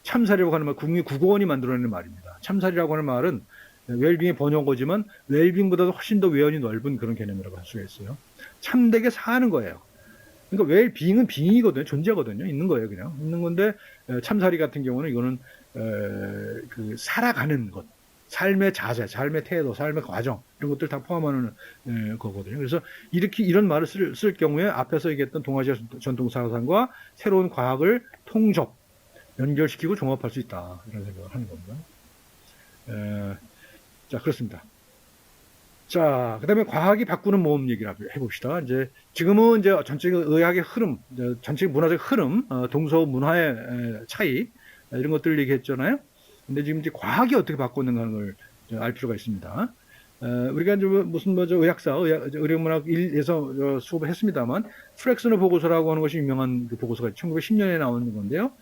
참살이라고 하는 말, 국어원이 만들어내는 말입니다. 참살이라고 하는 말은 웰빙의 번역어지만 웰빙보다도 훨씬 더 외연이 넓은 그런 개념이라고 할 수가 있어요. 참되게 사는 거예요. 그러니까 웰빙은 빙이거든요. 존재거든요. 있는 거예요. 그냥 있는 건데 참살이 같은 경우는 이거는 살아가는 것, 삶의 자세, 삶의 태도, 삶의 과정 이런 것들 다 포함하는 거거든요. 그래서 이런 말을 쓸 경우에 앞에서 얘기했던 동아시아 전통 사상과 새로운 과학을 통접 연결시키고 종합할 수 있다 이런 생각을 하는 겁니다. 자, 그렇습니다. 자, 그 다음에 과학이 바꾸는 모험 얘기를 해봅시다. 지금은 전체적인 의학의 흐름, 전체적인 문화적 흐름, 동서 문화의 차이, 이런 것들을 얘기했잖아요. 근데 지금 이제 과학이 어떻게 바꾸는가 하는 걸 알 필요가 있습니다. 우리가 무슨 의학사, 의료문학 1에서 수업을 했습니다만, 플렉스너 보고서라고 하는 것이 유명한 그 보고서가 1910년에 나온 건데요.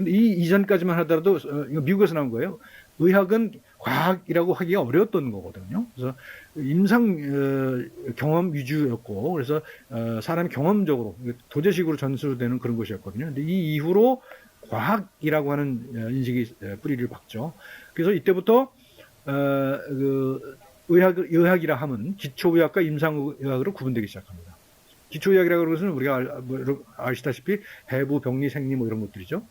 이 이전까지만 하더라도, 이거 미국에서 나온 거예요. 의학은 과학이라고 하기가 어려웠던 거거든요. 그래서 임상 경험 위주였고, 그래서 사람이 경험적으로 도제식으로 전수되는 그런 것이었거든요. 근데 이 이후로 과학이라고 하는 인식이 뿌리를 박죠. 그래서 이때부터 의학이라 하면 기초의학과 임상의학으로 구분되기 시작합니다. 기초의학이라고 하는 것은 우리가 아시다시피 해부, 병리, 생리 뭐 이런 것들이죠.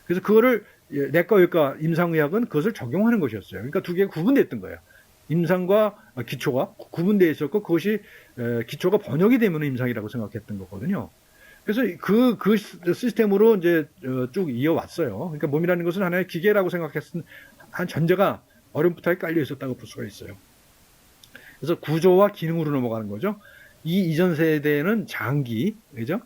그래서 그거를 내과, 의과, 임상의학은 그것을 적용하는 것이었어요. 그러니까 두 개가 구분됐던 거예요. 임상과 기초가 구분되어 있었고 그것이 기초가 번역이 되면 임상이라고 생각했던 거거든요. 그래서 그 시스템으로 이제 쭉 이어왔어요. 그러니까 몸이라는 것은 하나의 기계라고 생각했던 한 전제가 어렴풋하게 깔려 있었다고 볼 수가 있어요. 그래서 구조와 기능으로 넘어가는 거죠. 이 이전 세대는 장기, 그죠?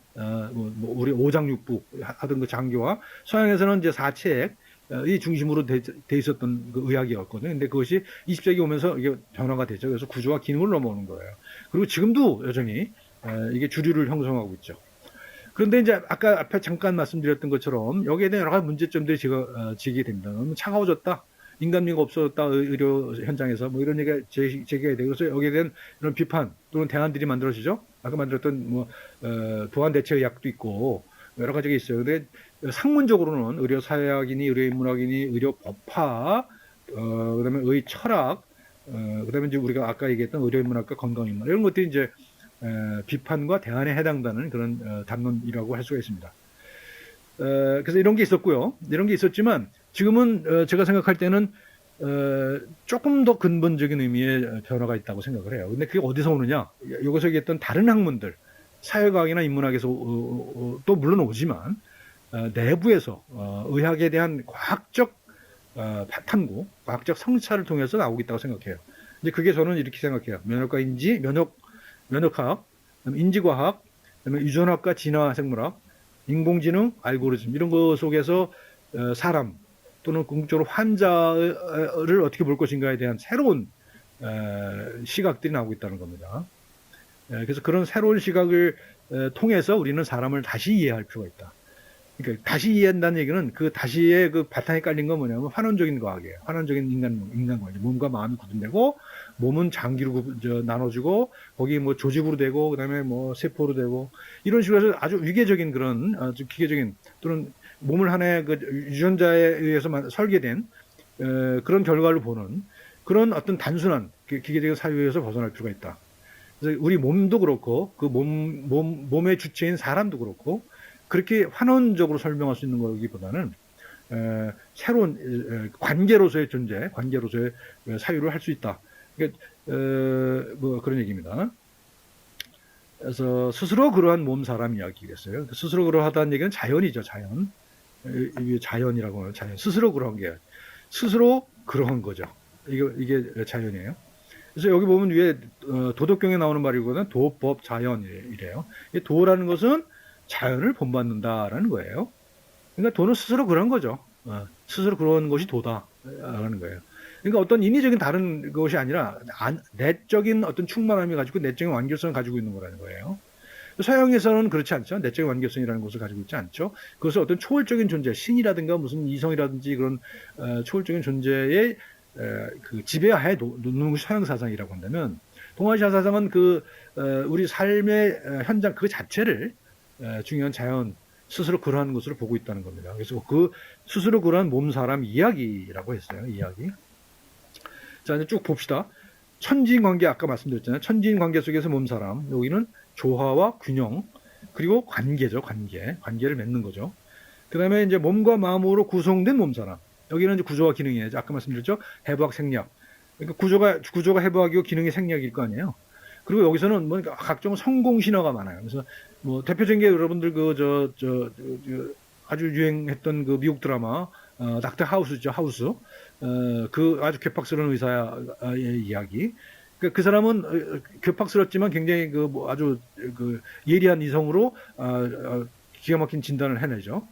우리 오장육부 하던 그 장기와 서양에서는 이제 사체액이 중심으로 돼 있었던 그 의학이었거든요. 근데 그것이 20세기 오면서 이게 변화가 되죠. 그래서 구조와 기능으로 넘어오는 거예요. 그리고 지금도 여전히 이게 주류를 형성하고 있죠. 그런데 이제 아까 앞에 잠깐 말씀드렸던 것처럼 여기에 대한 여러 가지 문제점들이 제기가 됩니다. 너무 차가워졌다. 인간미가 없어졌다. 의료 현장에서 뭐 이런 얘기가 제기가 되고 그래서 여기에 대한 이런 비판 또는 대안들이 만들어지죠. 아까 만들었던 보완 대체 의학도 있고 여러 가지가 있어요. 근데 상문적으로는 의료 사회학이니 의료인문학이니 의료 법학 그다음에 의 철학 그다음에 이제 우리가 아까 얘기했던 의료인문학과 건강인문학 이런 것들이 이제 비판과 대안에 해당되는 그런 담론이라고 할 수가 있습니다. 그래서 이런 게 있었고요. 이런 게 있었지만 지금은 제가 생각할 때는 조금 더 근본적인 의미의 변화가 있다고 생각을 해요. 근데 그게 어디서 오느냐? 여기서 얘기했던 다른 학문들, 사회과학이나 인문학에서 또 물론 오지만 내부에서 의학에 대한 과학적 탐구, 과학적 성찰을 통해서 나오고 있다고 생각해요. 이제 그게 저는 이렇게 생각해요. 면역과인지 면역 면역학, 그다음에 인지과학, 그다음에 유전학과 진화생물학, 인공지능, 알고리즘 이런 거 속에서 사람 또는 궁극적으로 환자를 어떻게 볼 것인가에 대한 새로운 시각들이 나오고 있다는 겁니다. 그래서 그런 새로운 시각을 통해서 우리는 사람을 다시 이해할 필요가 있다. 그러니까 다시 이해한다는 얘기는 그 다시의 그 바탕에 깔린 건 뭐냐면 환원적인 과학이에요. 환원적인 인간과학. 몸과 마음이 구분되고 몸은 장기로 나눠지고 거기 뭐 조직으로 되고 그다음에 뭐 세포로 되고 이런 식으로 해서 아주 위계적인 그런 아주 기계적인 또는 몸을 하나의 그 유전자에 의해서 설계된 그런 결과를 보는 그런 어떤 단순한 기계적인 사유에서 벗어날 필요가 있다. 그래서 우리 몸도 그렇고 그 몸의 주체인 사람도 그렇고 그렇게 환원적으로 설명할 수 있는 거기보다는 새로운 관계로서의 존재, 관계로서의 사유를 할 수 있다. 그러니까 뭐 그런 얘기입니다. 그래서 스스로 그러한 몸 사람 이야기겠어요. 스스로 그러하다는 얘기는 자연이죠, 자연. 이게 자연이라고 하는 자연. 스스로 그런 게 스스로 그러한 거죠. 이게 자연이에요. 그래서 여기 보면 위에 도덕경에 나오는 말이거든. 도법 자연이래요. 도라는 것은 자연을 본받는다라는 거예요. 그러니까 도는 스스로 그런 거죠. 스스로 그런 것이 도다라는 거예요. 그러니까 어떤 인위적인 다른 것이 아니라 내적인 어떤 충만함이 가지고 내적인 완결성을 가지고 있는 거라는 거예요. 서양에서는 그렇지 않죠. 내적인 완결성이라는 것을 가지고 있지 않죠. 그것을 어떤 초월적인 존재, 신이라든가 무슨 이성이라든지 그런 초월적인 존재의 그 지배하에 놓는 것이 서양 사상이라고 한다면 동아시아 사상은 그 우리 삶의 현장 그 자체를 중요한 자연 스스로 그러한 것으로 보고 있다는 겁니다. 그래서 그 스스로 그러한 몸 사람 이야기라고 했어요. 이야기. 자, 이제 쭉 봅시다. 천지인 관계 아까 말씀드렸잖아요. 천지인 관계 속에서 몸 사람. 여기는 조화와 균형 그리고 관계죠. 관계를 맺는 거죠. 그다음에 이제 몸과 마음으로 구성된 몸 사람. 여기는 이제 구조와 기능이에요. 아까 말씀드렸죠. 해부학 생략. 그러니까 구조가 해부학이고 기능이 생략일 거 아니에요. 그리고 여기서는 뭐 각종 성공 신화가 많아요. 그래서 뭐 대표적인 게 여러분들 아주 유행했던 그 미국 드라마 닥터 하우스죠. 하우스. 그 아주 괴팍스러운 의사의 이야기. 그 사람은 괴팍스럽지만 굉장히 뭐 아주 그 예리한 이성으로 기가 막힌 진단을 해내죠.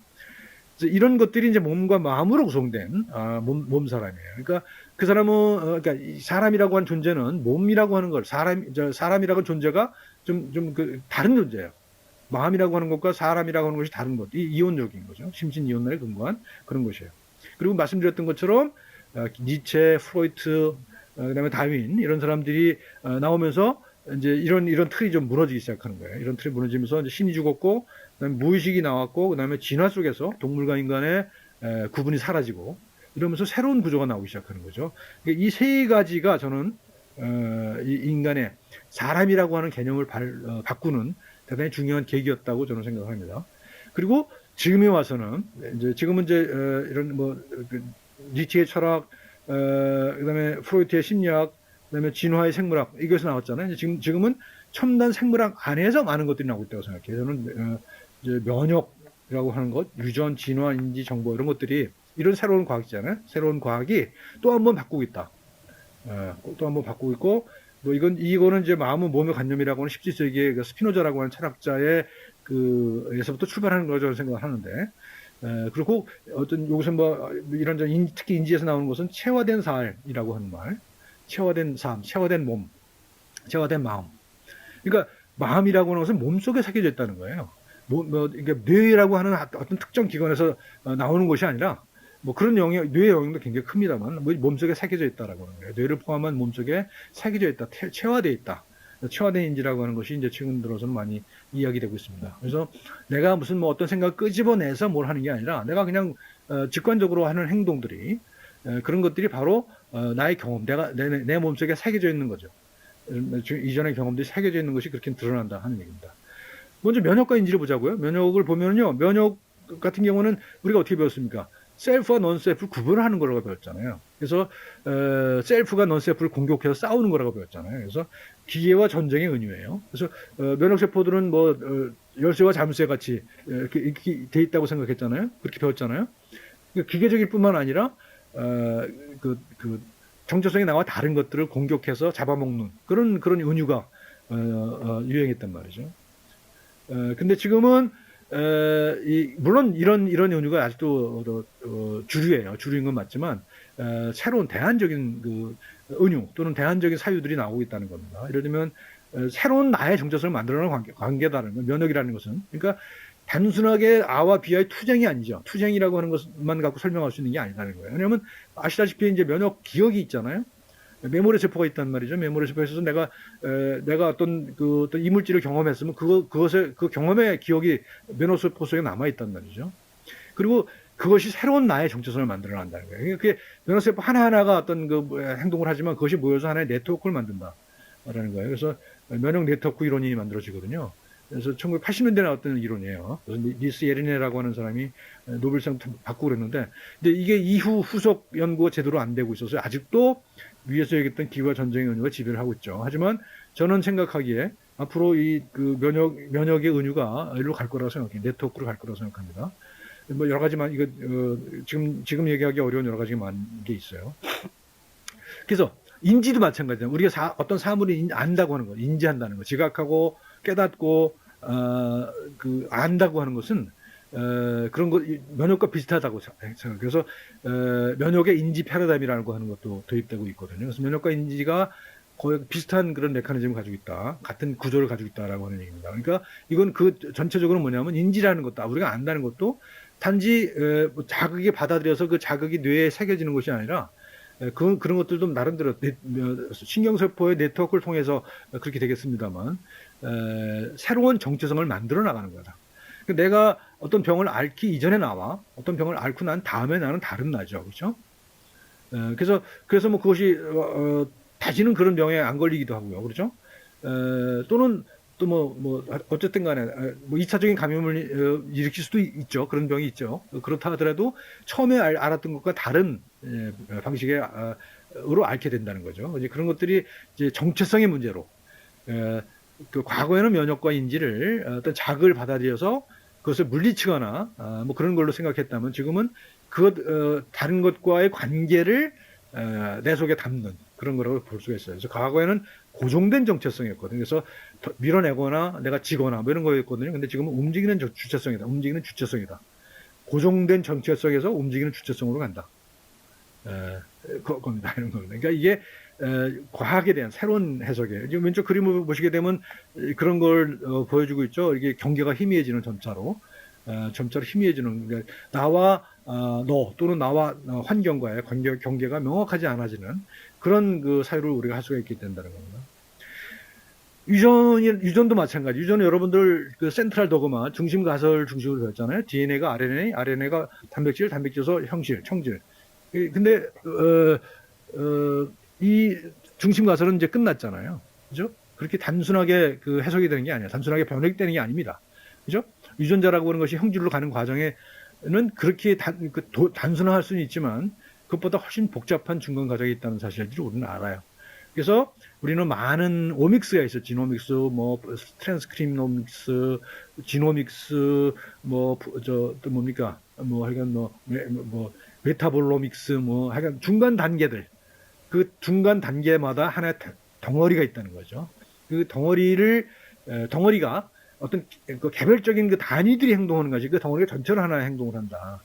이런 것들이 이제 몸과 마음으로 구성된 몸 사람이에요. 그러니까 그 사람은 그러니까 사람이라고 하는 존재는 몸이라고 하는 걸 사람이라고 하는 존재가 좀 그 다른 존재예요. 마음이라고 하는 것과 사람이라고 하는 것이 다른 것, 이온적인 거죠. 심신 이온론에 근거한 그런 것이에요. 그리고 말씀드렸던 것처럼 니체, 프로이트, 그다음에 다윈 이런 사람들이 나오면서 이제 이런 틀이 좀 무너지기 시작하는 거예요. 이런 틀이 무너지면서 이제 신이 죽었고, 그다음에 무의식이 나왔고, 그다음에 진화 속에서 동물과 인간의 구분이 사라지고 이러면서 새로운 구조가 나오기 시작하는 거죠. 이 세 가지가 저는 이 인간의 사람이라고 하는 개념을 바꾸는 대단히 중요한 계기였다고 저는 생각합니다. 그리고 지금에 와서는 지금은 이제 이런 뭐 니체의 철학, 그다음에 프로이트의 심리학, 그다음에 진화의 생물학 이것이 나왔잖아요. 지금은 첨단 생물학 안에서 많은 것들이 나오고 있다고 생각해요. 저는 이제 면역이라고 하는 것, 유전, 진화, 인지, 정보 이런 것들이 이런 새로운 과학이잖아요. 새로운 과학이 또 한 번 바꾸고 있다. 또 한 번 바꾸고 있고, 뭐 이거는 이제 마음은 몸의 관념이라고 하는 17세기의 그 스피노자라고 하는 철학자의 에서부터 출발하는 거라고 저는 생각하는데, 그리고 어떤 여기서 뭐 이런 특히 인지에서 나오는 것은 체화된 삶이라고 하는 말, 체화된 삶, 체화된 몸, 체화된 마음. 그러니까 마음이라고 하는 것은 몸 속에 새겨져 있다는 거예요. 그러니까 뇌라고 하는 어떤 특정 기관에서 나오는 것이 아니라 뭐 그런 뇌의 영역도 굉장히 큽니다만 몸속에 새겨져 있다라고 하는 거예요. 뇌를 포함한 몸속에 새겨져 있다, 체화되어 있다. 체화된 인지라고 하는 것이 이제 최근 들어서는 많이 이야기되고 있습니다. 그래서 내가 무슨 뭐 어떤 생각을 끄집어내서 뭘 하는 게 아니라 내가 그냥 직관적으로 하는 행동들이 그런 것들이 바로 나의 경험, 내 몸속에 새겨져 있는 거죠. 이전의 경험들이 새겨져 있는 것이 그렇게 드러난다 하는 얘기입니다. 먼저 면역과 인지를 보자고요. 면역을 보면요, 면역 같은 경우는 우리가 어떻게 배웠습니까? 셀프와 논셀프를 구분을 하는 거라고 배웠잖아요. 그래서 셀프가 논셀프를 공격해서 싸우는 거라고 배웠잖아요. 그래서 기계와 전쟁의 은유예요. 그래서 면역세포들은 뭐 열쇠와 잠수쇠 같이 이렇게 돼 있다고 생각했잖아요. 그렇게 배웠잖아요. 그러니까 기계적일 뿐만 아니라 정체성이 나와 다른 것들을 공격해서 잡아먹는 그런 은유가 유행했단 말이죠. 근데 지금은 물론 이런 은유가 아직도 주류예요. 주류인 건 맞지만 새로운 대안적인 그 은유 또는 대안적인 사유들이 나오고 있다는 겁니다. 예를 들면 새로운 나의 정체성을 만들어내는 관계다는 거, 면역이라는 것은. 그러니까 단순하게 아와 비와의 투쟁이 아니죠. 투쟁이라고 하는 것만 갖고 설명할 수 있는 게 아니라는 거예요. 왜냐하면 아시다시피 이제 면역 기억이 있잖아요. 메모리 세포가 있단 말이죠. 메모리 세포에 있어서 내가 어떤 이물질을 경험했으면 그 경험의 기억이 면역 세포 속에 남아 있단 말이죠. 그리고 그것이 새로운 나의 정체성을 만들어 난다는 거예요. 그게 면역 세포 하나하나가 어떤 행동을 하지만 그것이 모여서 하나의 네트워크를 만든다라는 거예요. 그래서 면역 네트워크 이론이 만들어지거든요. 그래서 1980년대에 나왔던 이론이에요. 니스 예리네라고 하는 사람이 노벨상 받고 그랬는데, 근데 이게 이후 후속 연구가 제대로 안 되고 있어서 아직도 위에서 얘기했던 기후와 전쟁의 은유가 지배를 하고 있죠. 하지만 저는 생각하기에 앞으로 면역의 은유가 이리로 갈 거라고 생각해요. 네트워크로 갈 거라고 생각합니다. 뭐 여러 가지만 이거 지금 얘기하기 어려운 여러 가지가 많은 게 있어요. 그래서 인지도 마찬가지예요. 우리가 어떤 사물을 안다고 하는 거, 인지한다는 거, 지각하고 깨닫고 안다고 하는 것은 그런 거 면역과 비슷하다고 생각해요. 그래서 면역의 인지 패러다임이라고 하는 것도 도입되고 있거든요. 그래서 면역과 인지가 거의 비슷한 그런 메커니즘을 가지고 있다. 같은 구조를 가지고 있다라고 하는 얘기입니다. 그러니까 이건 전체적으로 뭐냐면 인지라는 것도 우리가 안다는 것도 단지 자극이 받아들여서 그 자극이 뇌에 새겨지는 것이 아니라 그런 것들도 나름대로 신경세포의 네트워크를 통해서 그렇게 되겠습니다만 새로운 정체성을 만들어 나가는 거다. 내가 어떤 병을 앓기 이전에 나와 어떤 병을 앓고 난 다음에 나는 다른 나죠, 그렇죠? 그래서 뭐 그것이 다시는 그런 병에 안 걸리기도 하고요, 그렇죠? 또는 또 어쨌든 간에 뭐 2차적인 감염을 일으킬 수도 있죠. 그런 병이 있죠. 그렇다 하더라도 처음에 알았던 것과 다른 방식으로 앓게 된다는 거죠. 이제 그런 것들이 이제 정체성의 문제로 과거에는 면역과 인지를 어떤 자극을 받아들여서 그것을 물리치거나 뭐 그런 걸로 생각했다면 지금은 다른 것과의 관계를 내 속에 담는 그런 거라고 볼 수가 있어요. 그래서 과거에는 고정된 정체성이었거든요. 그래서 밀어내거나 내가 지거나 뭐 이런 거였거든요. 근데 지금은 움직이는 주체성이다. 움직이는 주체성이다. 고정된 정체성에서 움직이는 주체성으로 간다. 겁니다. 이런 겁니다. 그러니까 이게 과학에 대한 새로운 해석이에요. 지금 왼쪽 그림을 보시게 되면 그런 걸 보여주고 있죠. 이게 경계가 희미해지는 점차로 희미해지는, 그러니까 나와 너 또는 나와 환경과의 경계가 명확하지 않아지는 그런 사유를 우리가 할 수가 있게 된다는 겁니다. 유전도 마찬가지. 유전은 여러분들 센트럴 도그마 중심 가설 중심으로 배웠잖아요. DNA가 RNA가 단백질에서 형질, 청질. 근데 이 중심 가설은 이제 끝났잖아요. 그죠? 그렇게 단순하게 해석이 되는 게 아니야. 단순하게 변형되는 게 아닙니다. 그죠? 유전자라고 하는 것이 형질로 가는 과정에는 그렇게 단순화할 수는 있지만 그것보다 훨씬 복잡한 중간 과정이 있다는 사실을 우리는 알아요. 그래서 우리는 많은 오믹스가 있어요. 지노믹스, 뭐 트랜스크립노믹스, 지노믹스, 또 뭡니까? 하여간 메타볼로믹스, 하여간 중간 단계들. 그 중간 단계마다 하나의 덩어리가 있다는 거죠. 그 덩어리가 어떤 개별적인 단위들이 행동하는 것이 그 덩어리가 전체로 하나의 행동을 한다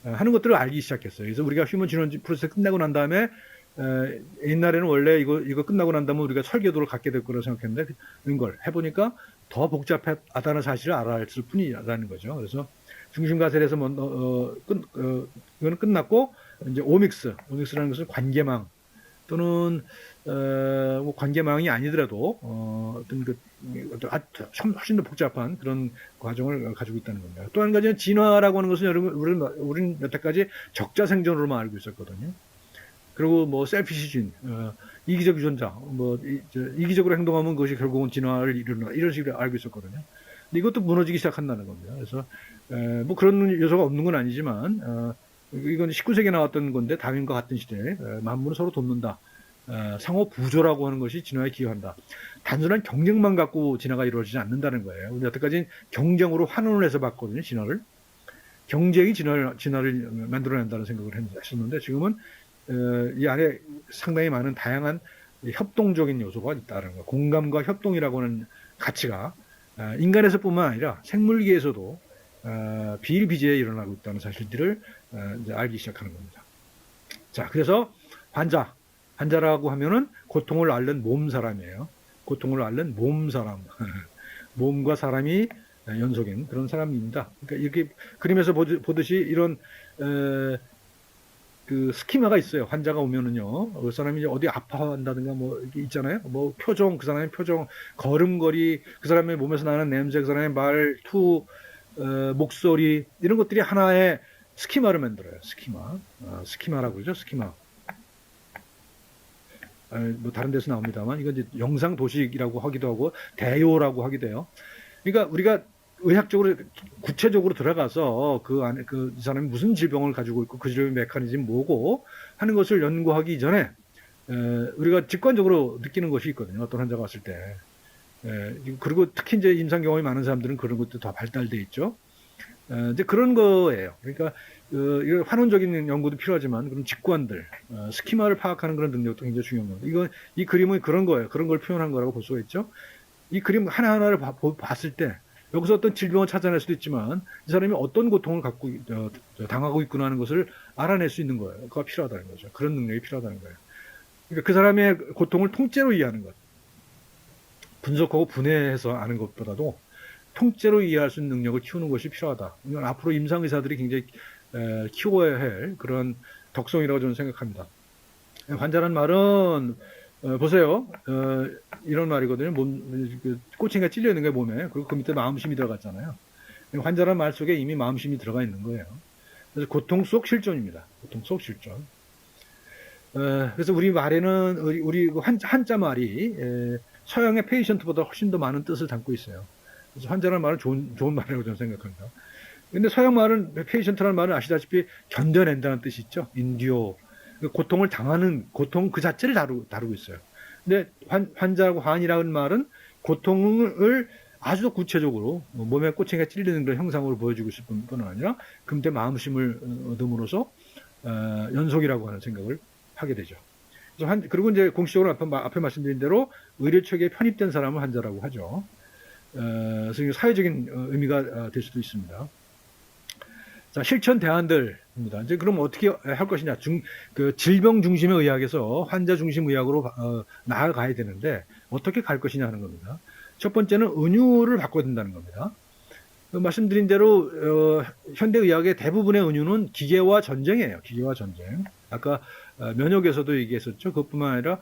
하는 것들을 알기 시작했어요. 그래서 우리가 휴먼 지노 프로세스 끝나고 난 다음에 옛날에는 원래 이거 끝나고 난 다음에 우리가 설계도를 갖게 될 거라고 생각했는데 이걸 해보니까 더 복잡하다는 사실을 알았을 뿐이라는 거죠. 그래서 중심가설에서 이거는 끝났고 이제 오믹스라는 것은 관계망 또는 관계망이 아니더라도 어떤 훨씬 더 복잡한 그런 과정을 가지고 있다는 겁니다. 또 한 가지는 진화라고 하는 것은 우리는 여태까지 적자 생존으로만 알고 있었거든요. 그리고 셀피시진, 이기적 유전자, 이기적으로 행동하면 그것이 결국은 진화를 이룬다 이런 식으로 알고 있었거든요. 근데 이것도 무너지기 시작한다는 겁니다. 그래서 그런 요소가 없는 건 아니지만 이건 19세기에 나왔던 건데 다윈과 같은 시대에 만물은 서로 돕는다. 상호 부조라고 하는 것이 진화에 기여한다. 단순한 경쟁만 갖고 진화가 이루어지지 않는다는 거예요. 우리 여태까지는 경쟁으로 환원을 해서 봤거든요. 진화를. 경쟁이 진화를 만들어낸다는 생각을 했었는데 지금은 이 안에 상당히 많은 다양한 협동적인 요소가 있다는 거. 공감과 협동이라고 하는 가치가 인간에서뿐만 아니라 생물계에서도 비일비재에 일어나고 있다는 사실들을 이제 알기 시작하는 겁니다. 자, 그래서 환자라고 하면은 고통을 앓는 몸 사람이에요. 고통을 앓는 몸 사람. 몸과 사람이 연속인 그런 사람입니다. 그러니까 이렇게 그림에서 보듯이 이런 그 스키마가 있어요. 환자가 오면은요, 그 사람이 어디 아파한다든가 뭐 이렇게 있잖아요. 뭐 표정, 그 사람의 표정, 걸음걸이, 그 사람의 몸에서 나는 냄새, 그 사람의 말투, 목소리 이런 것들이 하나의 스키마를 만들어요. 스키마라고 그러죠. 스키마. 뭐 다른 데서 나옵니다만 이건 이제 영상 도식이라고 하기도 하고 대요라고 하기도 해요. 그러니까 우리가 의학적으로 구체적으로 들어가서 그 안에 이 사람이 무슨 질병을 가지고 있고 그 질병의 메커니즘이 뭐고 하는 것을 연구하기 전에 우리가 직관적으로 느끼는 것이 있거든요. 어떤 환자가 왔을 때. 그리고 특히 이제 임상 경험이 많은 사람들은 그런 것도 더 발달돼 있죠. 이제 그런 거예요. 그러니까 환원적인 연구도 필요하지만 그런 직관들, 스키마를 파악하는 그런 능력도 굉장히 중요한 겁니다. 이 그림은 그런 거예요. 그런 걸 표현한 거라고 볼 수가 있죠. 이 그림 하나하나를 봤을 때 여기서 어떤 질병을 찾아낼 수도 있지만 이 사람이 어떤 고통을 당하고 있구나 하는 것을 알아낼 수 있는 거예요. 그가 필요하다는 거죠. 그런 능력이 필요하다는 거예요. 그러니까 그 사람의 고통을 통째로 이해하는 것. 분석하고 분해해서 아는 것보다도 통째로 이해할 수 있는 능력을 키우는 것이 필요하다. 이건 앞으로 임상의사들이 굉장히 키워야 할 그런 덕성이라고 저는 생각합니다. 환자란 말은 보세요. 이런 말이거든요. 꼬챙이가 찔려 있는 게 몸에. 그리고 그 밑에 마음심이 들어갔잖아요. 환자란 말 속에 이미 마음심이 들어가 있는 거예요. 그래서 고통 속 실존입니다. 고통 속 실존. 그래서 우리 말에는 우리 한자 말이 서양의 페이션트보다 훨씬 더 많은 뜻을 담고 있어요. 그래서 환자라는 말은 좋은 말이라고 저는 생각합니다. 근데 서양 말은 페이션트라는 말은 아시다시피 견뎌낸다는 뜻이 있죠. 인듀어. 고통을 당하는 고통 그 자체를 다루고 있어요. 근데 환자하고 환이라는 말은 고통을 아주 더 구체적으로 몸에 꼬챙이가 찔리는 그런 형상으로 보여주고 있을 뿐만 아니라 금태 마음심을 얻음으로써 연속이라고 하는 생각을 하게 되죠. 그리고 이제 공식적으로 앞에 말씀드린 대로 의료체계에 편입된 사람을 환자라고 하죠. 그래서 사회적인 의미가 될 수도 있습니다. 자, 실천 대안들입니다. 이제 그럼 어떻게 할 것이냐? 그 질병 중심의 의학에서 환자 중심 의학으로 나아가야 되는데 어떻게 갈 것이냐 하는 겁니다. 첫 번째는 은유를 바꿔야 된다는 겁니다. 말씀드린 대로 현대 의학의 대부분의 은유는 기계와 전쟁이에요. 기계와 전쟁. 아까 면역에서도 얘기했었죠. 그것뿐만 아니라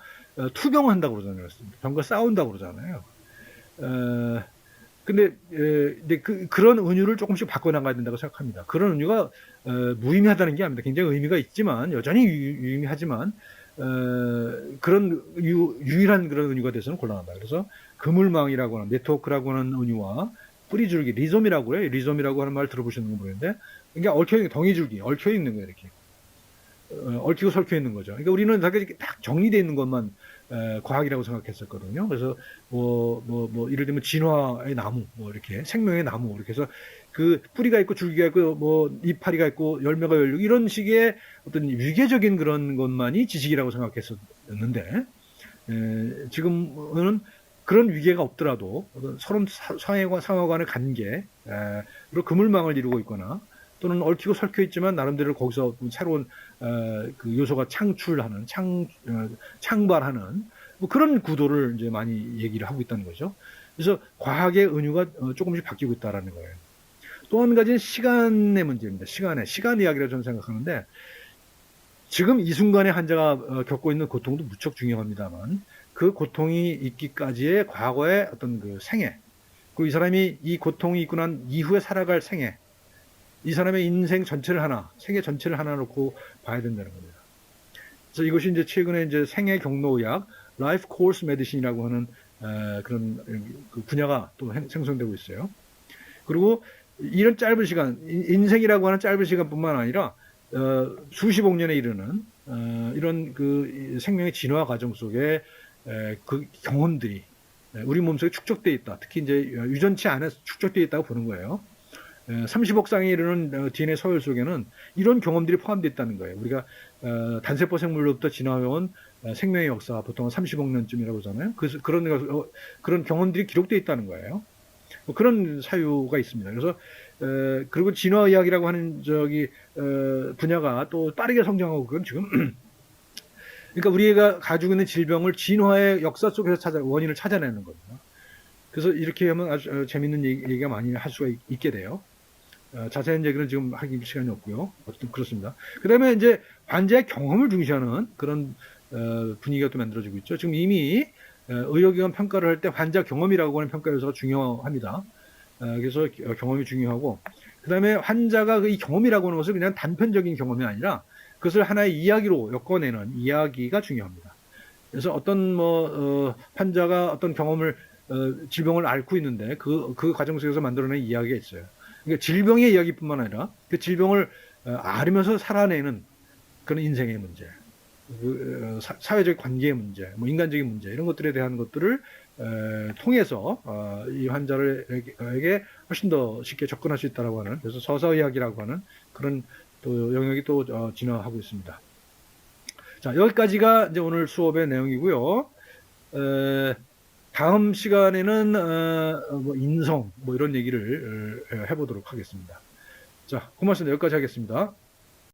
투병한다고 그러잖아요. 병과 싸운다고 그러잖아요. 근데 그런 은유를 조금씩 바꿔나가야 된다고 생각합니다. 그런 은유가 무의미하다는 게 아닙니다. 굉장히 의미가 있지만 여전히 유의미하지만 그런 유일한 그런 은유가 돼서는 곤란하다. 그래서 그물망이라고 하는 네트워크라고 하는 은유와 뿌리줄기, 리솜이라고 그래요. 리솜이라고 하는 말 들어보시는 건 모르겠는데 그러니까 얽혀있는 덩이줄기, 얽혀있는 거예요. 이렇게 얽히고 설켜 있는 거죠. 그러니까 우리는 딱 정리되어 있는 것만 과학이라고 생각했었거든요. 그래서 예를 들면 진화의 나무, 이렇게 생명의 나무 이렇게 해서 그 뿌리가 있고 줄기가 있고 이파리가 있고 열매가 열리고 이런 식의 어떤 유계적인 그런 것만이 지식이라고 생각했었는데 지금은 그런 위계가 없더라도 서로 상호 간의 관계, 그리고 그물망을 이루고 있거나 또는 얽히고 설켜 있지만 나름대로 거기서 새로운 그 요소가 창출하는 창발하는 그런 구도를 이제 많이 얘기를 하고 있다는 거죠. 그래서 과학의 은유가 조금씩 바뀌고 있다라는 거예요. 또 한 가지는 시간의 문제입니다. 시간 이야기라고 저는 생각하는데 지금 이 순간에 환자가 겪고 있는 고통도 무척 중요합니다만 그 고통이 있기까지의 과거의 어떤 그 생애, 그리고 이 사람이 이 고통이 있고 난 이후에 살아갈 생애, 이 사람의 인생 전체를 세계 전체를 하나 놓고 봐야 된다는 겁니다. 그래서 이것이 이제 최근에 이제 생애 경로의학, 라이프 코스 메디신이라고 하는 그런 그 분야가 또 생성되고 있어요. 그리고 이런 짧은 시간, 인생이라고 하는 짧은 시간뿐만 아니라 수십억 년에 이르는 이런 그 생명의 진화 과정 속에 그 경험들이 우리 몸속에 축적되어 있다. 특히 이제 유전체 안에 축적되어 있다고 보는 거예요. 30억 쌍에 이르는 DNA 서열 속에는 이런 경험들이 포함되어 있다는 거예요. 우리가 단세포 생물로부터 지나온 생명의 역사, 보통 30억 년쯤이라고 하잖아요. 그런 경험들이 기록되어 있다는 거예요. 뭐 그런 사유가 있습니다. 그래서 그리고 진화의학이라고 하는 분야가 또 빠르게 성장하고 그건 지금 그러니까 우리가 가지고 있는 질병을 진화의 역사 속에서 원인을 찾아내는 겁니다. 그래서 이렇게 하면 아주 재밌는 얘기가 많이 할 수가 있게 돼요. 자세한 얘기는 지금 하기 시간이 없고요. 어쨌든 그렇습니다. 그 다음에 이제 환자의 경험을 중시하는 그런 분위기가 또 만들어지고 있죠. 지금 이미 의료기관 평가를 할 때 환자 경험이라고 하는 평가 요소가 중요합니다. 그래서 경험이 중요하고, 그 다음에 환자가 이 경험이라고 하는 것을 그냥 단편적인 경험이 아니라 그것을 하나의 이야기로 엮어내는 이야기가 중요합니다. 그래서 어떤 환자가 어떤 경험을 질병을 앓고 있는데 그 과정 속에서 만들어낸 이야기가 있어요. 그러니까 질병의 이야기뿐만 아니라 그 질병을 앓으면서 살아내는 그런 인생의 문제, 사회적 관계의 문제, 뭐 인간적인 문제 이런 것들에 대한 것들을 통해서 이 환자에게 훨씬 더 쉽게 접근할 수 있다라고 하는, 그래서 서사의학이라고 하는 그런 또 영역이 또 진화하고 있습니다. 자, 여기까지가 이제 오늘 수업의 내용이고요. 다음 시간에는 뭐 인성 뭐 이런 얘기를 해보도록 하겠습니다. 자, 고맙습니다. 여기까지 하겠습니다.